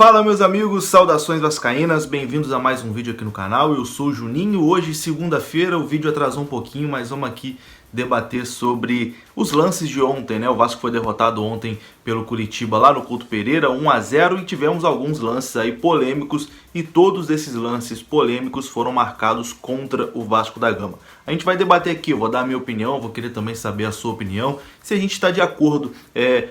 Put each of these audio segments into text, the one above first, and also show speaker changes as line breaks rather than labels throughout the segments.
Fala meus amigos, saudações vascaínas, bem-vindos a mais um vídeo aqui no canal. Eu sou o Juninho, hoje segunda-feira, o vídeo atrasou um pouquinho, mas vamos aqui debater sobre os lances de ontem, né? O Vasco foi derrotado ontem pelo Curitiba lá no Couto Pereira, 1-0, e tivemos alguns lances aí polêmicos, e todos esses lances polêmicos foram marcados contra o Vasco da Gama. A gente vai debater aqui, eu vou dar a minha opinião, vou querer também saber a sua opinião, se a gente está de acordo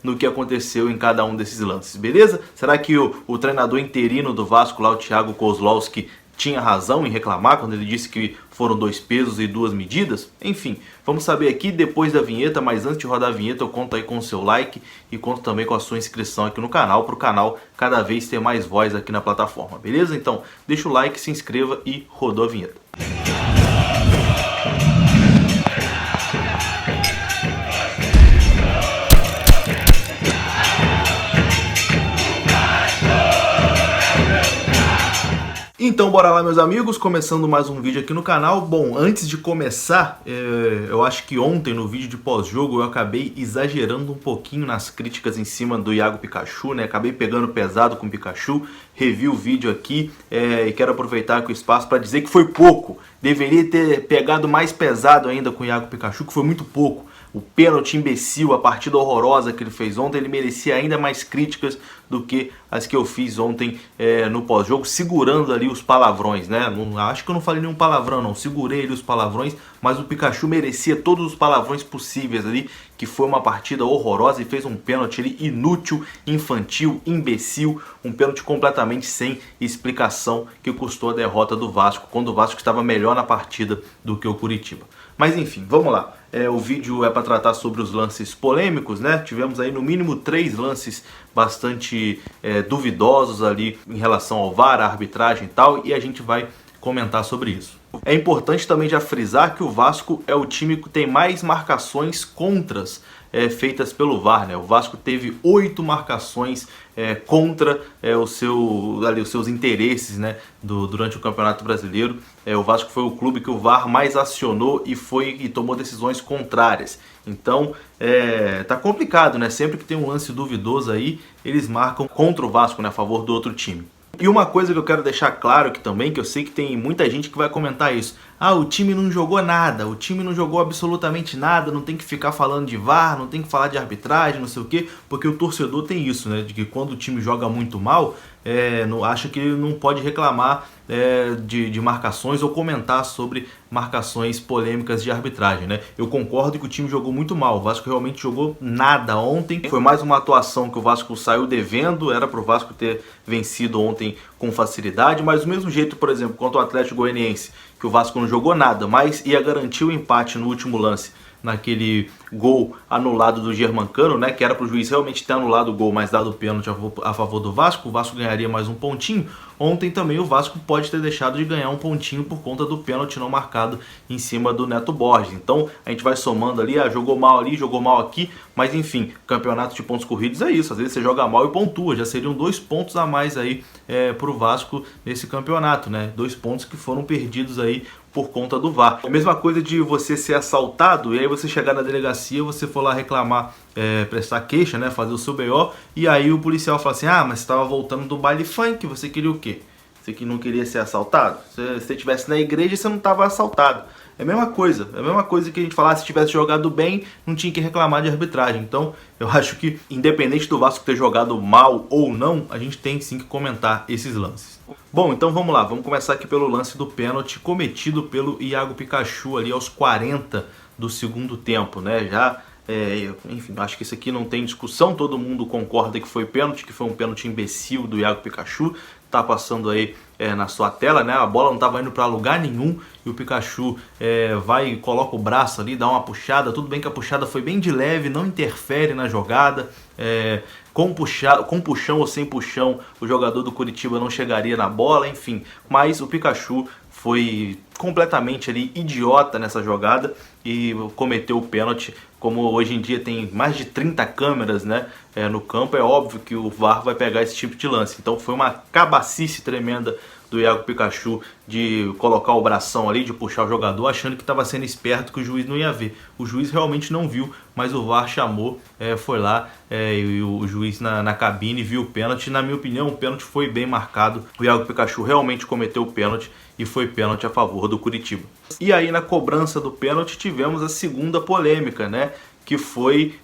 no que aconteceu em cada um desses lances, beleza? Será que o treinador interino do Vasco lá, o Thiago Kozlowski, tinha razão em reclamar quando ele disse que foram 2 pesos e 2 medidas? Enfim, vamos saber aqui depois da vinheta, mas antes de rodar a vinheta eu conto aí com o seu like e conto também com a sua inscrição aqui no canal, para o canal cada vez ter mais voz aqui na plataforma, beleza? Então deixa o like, se inscreva e rodou a vinheta. Então bora lá meus amigos, começando mais um vídeo aqui no canal. Bom, antes de começar, eu acho que ontem no vídeo de pós-jogo eu acabei exagerando um pouquinho nas críticas em cima do Iago Pikachu, né? Acabei pegando pesado com o Pikachu, revi o vídeo aqui e quero aproveitar aqui o espaço para dizer que foi pouco. Deveria ter pegado mais pesado ainda com o Iago Pikachu, que foi muito pouco. O pênalti imbecil, a partida horrorosa que ele fez ontem, ele merecia ainda mais críticas do que as que eu fiz ontem no pós-jogo, segurando ali os palavrões, né? Acho que eu não falei nenhum palavrão não, segurei ali os palavrões, mas o Pikachu merecia todos os palavrões possíveis ali, que foi uma partida horrorosa e fez um pênalti ali inútil, infantil, imbecil, um pênalti completamente sem explicação que custou a derrota do Vasco, quando o Vasco estava melhor na partida do que o Curitiba. Mas enfim, vamos lá. O vídeo é para tratar sobre os lances polêmicos, né? Tivemos aí no mínimo 3 lances bastante duvidosos ali em relação ao VAR, à arbitragem e tal, e a gente vai comentar sobre isso. É importante também já frisar que o Vasco é o time que tem mais marcações contras feitas pelo VAR, né? O Vasco teve 8 marcações contra os seus interesses, né? Durante o Campeonato Brasileiro. O Vasco foi o clube que o VAR mais acionou e tomou decisões contrárias. Então tá complicado, né? Sempre que tem um lance duvidoso aí, eles marcam contra o Vasco, né? A favor do outro time. E uma coisa que eu quero deixar claro aqui também, que eu sei que tem muita gente que vai comentar isso. Ah, o time não jogou nada, o time não jogou absolutamente nada, não tem que ficar falando de VAR, não tem que falar de arbitragem, não sei o quê, porque o torcedor tem isso, né? De que quando o time joga muito mal, acha que ele não pode reclamar de marcações ou comentar sobre marcações polêmicas de arbitragem, né? Eu concordo que o time jogou muito mal, o Vasco realmente jogou nada ontem, foi mais uma atuação que o Vasco saiu devendo, era para o Vasco ter vencido ontem com facilidade, mas do mesmo jeito, por exemplo, contra o Atlético Goianiense, que o Vasco não jogou nada, mas ia garantir o empate no último lance, naquele gol anulado do Germancano, né, que era para o juiz realmente ter anulado o gol, mas dado o pênalti a favor do Vasco, o Vasco ganharia mais um pontinho. Ontem também o Vasco pode ter deixado de ganhar um pontinho por conta do pênalti não marcado em cima do Neto Borges. Então a gente vai somando ali, jogou mal ali, jogou mal aqui, mas enfim, campeonato de pontos corridos é isso, às vezes você joga mal e pontua, já seriam 2 pontos a mais aí para o Vasco nesse campeonato, né, 2 pontos que foram perdidos aí por conta do VAR. A mesma coisa de você ser assaltado e aí você chegar na delegacia, você for lá reclamar, prestar queixa, né, fazer o seu BO, e aí o policial fala assim, mas você estava voltando do baile funk, você queria o quê? Você que não queria ser assaltado? Se você estivesse na igreja, você não estava assaltado. É a mesma coisa que a gente falar, se tivesse jogado bem, não tinha que reclamar de arbitragem. Então, eu acho que, independente do Vasco ter jogado mal ou não, a gente tem sim que comentar esses lances. Bom, então vamos lá, vamos começar aqui pelo lance do pênalti cometido pelo Iago Pikachu ali aos 40 do segundo tempo, né? Enfim, acho que isso aqui não tem discussão, todo mundo concorda que foi pênalti, que foi um pênalti imbecil do Iago Pikachu. Tá passando aí na sua tela, né? A bola não estava indo para lugar nenhum e o Pikachu vai e coloca o braço ali, dá uma puxada. Tudo bem que a puxada foi bem de leve, não interfere na jogada. Com puxão ou sem puxão, o jogador do Curitiba não chegaria na bola, enfim. Mas o Pikachu foi completamente ali idiota nessa jogada e cometeu o pênalti. Como hoje em dia tem mais de 30 câmeras, né, no campo, é óbvio que o VAR vai pegar esse tipo de lance. Então foi uma cabacice tremenda do Iago Pikachu de colocar o bração ali, de puxar o jogador, achando que estava sendo esperto, que o juiz não ia ver. O juiz realmente não viu, mas o VAR chamou, foi lá e o juiz na cabine viu o pênalti. Na minha opinião, o pênalti foi bem marcado. O Iago Pikachu realmente cometeu o pênalti e foi pênalti a favor do Curitiba. E aí, na cobrança do pênalti, tivemos a segunda polêmica, né? Que foi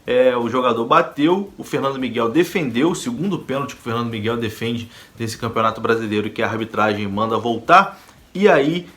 o jogador bateu, o Fernando Miguel defendeu, o segundo pênalti que o Fernando Miguel defende desse Campeonato Brasileiro, que a arbitragem manda voltar. E aí,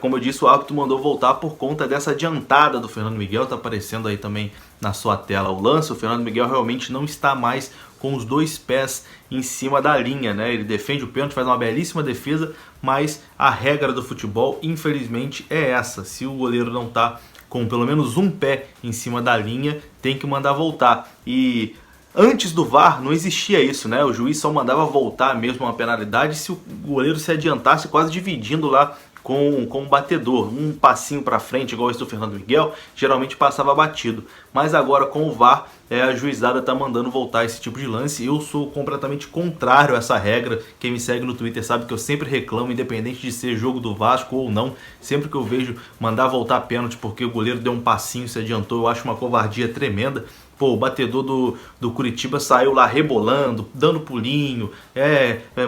como eu disse, o árbitro mandou voltar por conta dessa adiantada do Fernando Miguel. Tá aparecendo aí também na sua tela o lance. O Fernando Miguel realmente não está mais com os dois pés em cima da linha, né? Ele defende o pênalti, faz uma belíssima defesa, mas a regra do futebol, infelizmente, é essa. Se o goleiro não tá com pelo menos um pé em cima da linha, tem que mandar voltar. E antes do VAR não existia isso, né? O juiz só mandava voltar mesmo uma penalidade se o goleiro se adiantasse, quase dividindo lá com o batedor. Um passinho para frente, igual esse do Fernando Miguel, geralmente passava batido. Mas agora com o VAR, a juizada tá mandando voltar esse tipo de lance. Eu sou completamente contrário a essa regra. Quem me segue no Twitter sabe que eu sempre reclamo, independente de ser jogo do Vasco ou não. Sempre que eu vejo mandar voltar pênalti porque o goleiro deu um passinho, se adiantou, eu acho uma covardia tremenda. Pô, o batedor do Curitiba saiu lá rebolando, dando pulinho,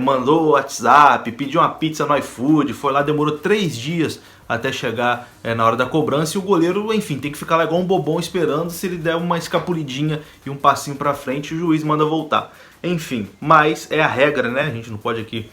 mandou WhatsApp, pediu uma pizza no iFood, foi lá, demorou 3 dias até chegar na hora da cobrança, e o goleiro, enfim, tem que ficar lá igual um bobão esperando. Se ele der uma escapulidinha e um passinho pra frente, o juiz manda voltar. Enfim, mas é a regra, né? A gente não pode aqui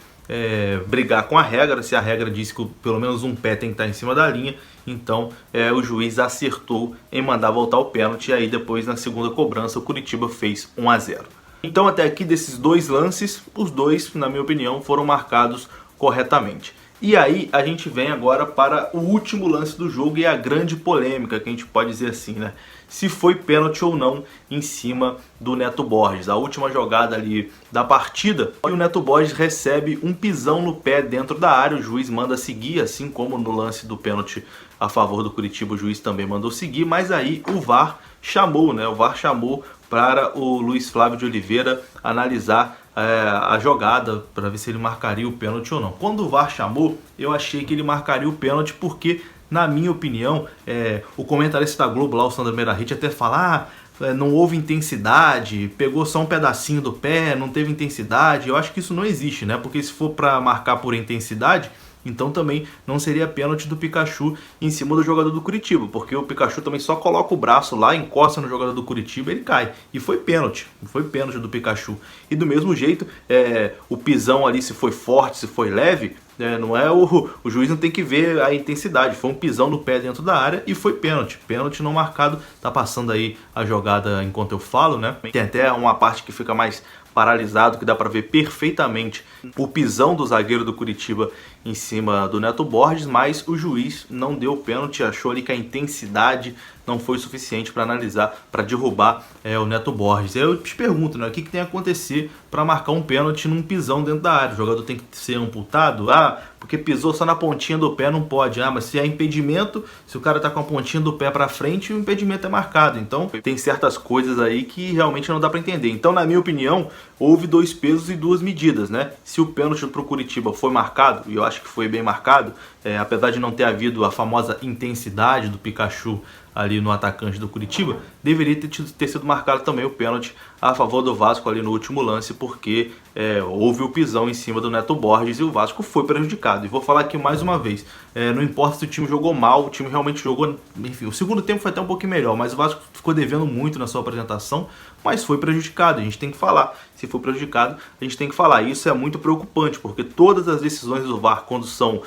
brigar com a regra. Se a regra diz que pelo menos um pé tem que estar em cima da linha, então o juiz acertou em mandar voltar o pênalti. E aí depois, na segunda cobrança, o Curitiba fez 1-0. Então até aqui, desses dois lances, os dois, na minha opinião, foram marcados corretamente. E aí a gente vem agora para o último lance do jogo e a grande polêmica, que a gente pode dizer assim, né? Se foi pênalti ou não em cima do Neto Borges. A última jogada ali da partida, e o Neto Borges recebe um pisão no pé dentro da área. O juiz manda seguir, assim como no lance do pênalti a favor do Curitiba, o juiz também mandou seguir. Mas aí o VAR chamou, né? O VAR chamou para o Luiz Flávio de Oliveira analisar a jogada para ver se ele marcaria o pênalti ou não. Quando o VAR chamou, eu achei que ele marcaria o pênalti porque, na minha opinião, o comentarista da Globo lá, o Sandro Meirahit, até fala, não houve intensidade, pegou só um pedacinho do pé, não teve intensidade. Eu acho que isso não existe, né? Porque se for para marcar por intensidade, então também não seria pênalti do Pikachu em cima do jogador do Curitiba, porque o Pikachu também só coloca o braço lá, encosta no jogador do Curitiba e ele cai. E foi pênalti do Pikachu. E do mesmo jeito, o pisão ali, se foi forte, se foi leve, não é o juiz não tem que ver a intensidade. Foi um pisão no pé dentro da área e foi pênalti. Pênalti não marcado. Tá passando aí a jogada enquanto eu falo, né? Tem até uma parte que fica mais paralisado, que dá para ver perfeitamente o pisão do zagueiro do Curitiba em cima do Neto Borges, mas o juiz não deu pênalti, achou ali que a intensidade não foi suficiente para analisar, para derrubar o Neto Borges. Eu te pergunto, né, o que tem que acontecer para marcar um pênalti num pisão dentro da área? O jogador tem que ser amputado? Porque pisou só na pontinha do pé, não pode. Mas se é impedimento, se o cara tá com a pontinha do pé para frente, o impedimento é marcado. Então tem certas coisas aí que realmente não dá para entender. Então, na minha opinião, houve 2 pesos e 2 medidas, né? Se o pênalti pro Curitiba foi marcado, e eu acho que foi bem marcado, apesar de não ter havido a famosa intensidade do Pikachu ali no atacante do Curitiba, deveria ter sido marcado também o pênalti a favor do Vasco ali no último lance, porque houve o pisão em cima do Neto Borges e o Vasco foi prejudicado. E vou falar aqui mais uma vez, não importa se o time jogou mal, o time realmente jogou, enfim, o segundo tempo foi até um pouquinho melhor, mas o Vasco ficou devendo muito na sua apresentação, mas foi prejudicado, a gente tem que falar. Se for prejudicado, a gente tem que falar. Isso é muito preocupante, porque todas as decisões do VAR, quando são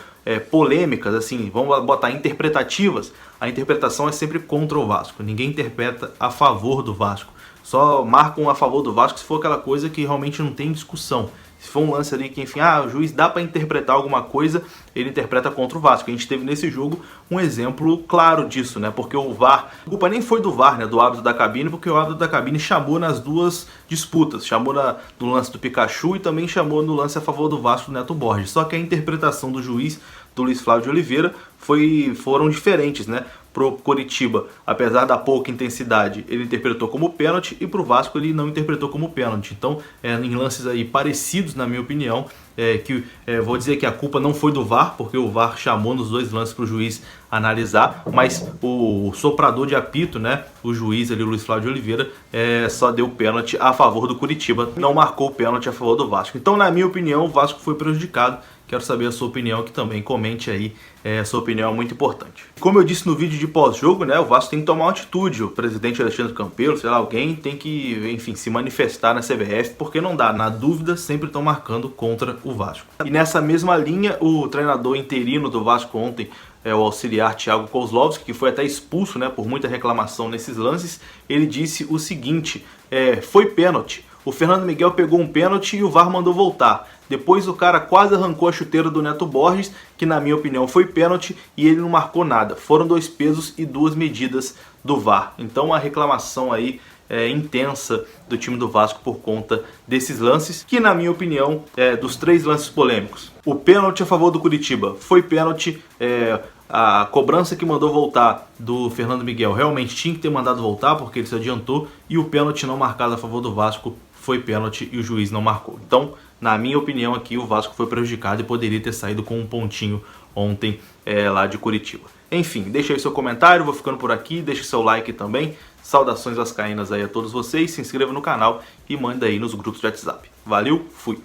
polêmicas, assim, vamos botar interpretativas, a interpretação é sempre contra o Vasco. Ninguém interpreta a favor do Vasco. Só marcam a favor do Vasco se for aquela coisa que realmente não tem discussão. Se for um lance ali que, enfim, o juiz dá para interpretar alguma coisa, ele interpreta contra o Vasco. A gente teve nesse jogo um exemplo claro disso, né? Porque o VAR, a culpa nem foi do VAR, né? Do árbitro da cabine, porque o árbitro da cabine chamou nas duas disputas. Chamou no lance do Pikachu e também chamou no lance a favor do Vasco do Neto Borges. Só que a interpretação do juiz, do Luiz Flávio de Oliveira, foram diferentes, né? pro Coritiba, apesar da pouca intensidade, ele interpretou como pênalti, e pro Vasco ele não interpretou como pênalti. Então, em lances aí parecidos, na minha opinião, vou dizer que a culpa não foi do VAR, porque o VAR chamou nos dois lances para o juiz analisar, mas o soprador de apito, né, o juiz ali, o Luiz Flávio de Oliveira, só deu pênalti a favor do Coritiba, não marcou pênalti a favor do Vasco. Então, na minha opinião, o Vasco foi prejudicado. Quero saber a sua opinião aqui também, comente aí, a sua opinião é muito importante. Como eu disse no vídeo de pós-jogo, né, o Vasco tem que tomar uma atitude, o presidente Alexandre Campelo, sei lá, alguém tem que, enfim, se manifestar na CBF, porque não dá, na dúvida sempre estão marcando contra o Vasco. E nessa mesma linha, o treinador interino do Vasco ontem, o auxiliar Thiago Kozlowski, que foi até expulso, né, por muita reclamação nesses lances, ele disse o seguinte, foi pênalti. O Fernando Miguel pegou um pênalti e o VAR mandou voltar. Depois o cara quase arrancou a chuteira do Neto Borges, que na minha opinião foi pênalti, e ele não marcou nada. Foram 2 pesos e 2 medidas do VAR. Então a reclamação aí intensa do time do Vasco por conta desses lances, que na minha opinião, dos 3 lances polêmicos. O pênalti a favor do Coritiba foi pênalti, a cobrança que mandou voltar do Fernando Miguel realmente tinha que ter mandado voltar, porque ele se adiantou, e o pênalti não marcado a favor do Vasco foi pênalti e o juiz não marcou. Então, na minha opinião aqui, o Vasco foi prejudicado e poderia ter saído com um pontinho ontem lá de Curitiba. Enfim, deixa aí seu comentário, vou ficando por aqui, deixa seu like também. Saudações vascaínas aí a todos vocês, se inscreva no canal e manda aí nos grupos de WhatsApp. Valeu, fui!